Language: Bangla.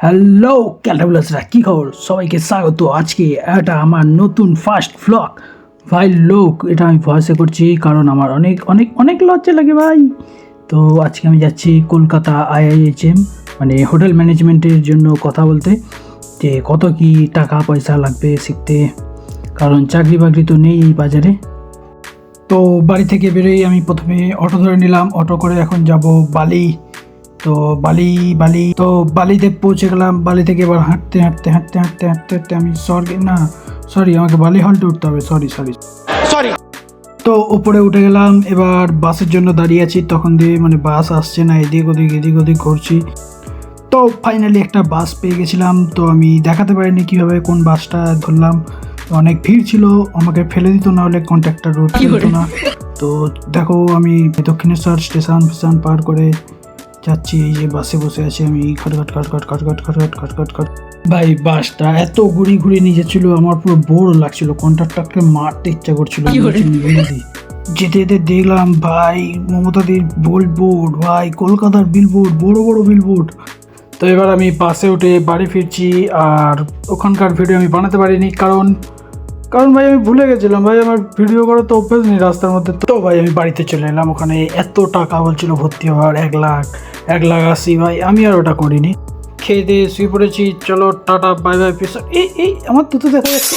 হ্যালো ক্যালটাবুলাসরা, কী খবর? সবাইকে স্বাগত। আজকে এটা আমার নতুন ফার্স্ট ভ্লগ। ভাই লোক, এটা আমি ভয়েসে করছি কারণ আমার অনেক অনেক অনেক লজ্জা লাগে ভাই। তো আজকে আমি যাচ্ছি কলকাতা IIHM, মানে হোটেল ম্যানেজমেন্টের জন্য কথা বলতে, যে কত কি টাকা পয়সা লাগবে শিখতে, কারণ চাকরি বাকরি তো নেই এই বাজারে। তো বাড়ি থেকে বেরোই আমি প্রথমে অটো ধরে নিলাম, অটো করে এখন যাব বালি। তো বালিতে পৌঁছে গেলাম। বালি থেকে এবার হাঁটতে আমি আমাকে বালি হল্টে উঠতে হবে। সরি। তো উপরে উঠে গেলাম, এবার বাসের জন্য দাঁড়িয়ে আছি। তখন দিয়ে মানে বাস আসছে না, এদিক ওদিক ঘুরছি। তো ফাইনালি একটা বাস পেয়ে গেছিলাম। তো আমি দেখাতে পারিনি কীভাবে কোন বাসটা ধরলাম। অনেক ভিড় ছিল, আমাকে ফেলে দিত, না হলে কন্ট্রাক্টর রুট দিত না। তো দেখো আমি দক্ষিণেশ্বর স্টেশন পার করে যাচ্ছি। এই যে বাসে বসে আছি আমি, খটখট। ভাই বাসটা এত ঘুরি নিয়ে যাচ্ছিল, আমার পুরো বোর লাগছিল, কন্ট্রাক্টরকে মারতে ইচ্ছা করছিল। যেতে দেখলাম ভাই মমতাদির বিলবোর্ড, ভাই কলকাতার বিলবোর্ড, বড় বিলবোর্ড। তো এবার আমি বাসে উঠে বাড়ি ফিরছি। আর ওখানকার ভিডিও আমি বানাতে পারিনি, কারণ ভাই আমি ভুলে গেছিলাম। ভাই আমার ভিডিও করার তো অভ্যাস নেই রাস্তার মধ্যে। তো ভাই আমি বাড়িতে চলে এলাম। ওখানে এত টাকা বলছিল ভর্তি হওয়ার, 1,80,000। ভাই আমি আর ওটা করিনি, খেয়ে দিয়ে শুয়ে পড়েছি। চলো টাটা, বাই বাই, পিস। এই আমার তো দেখা যাচ্ছে।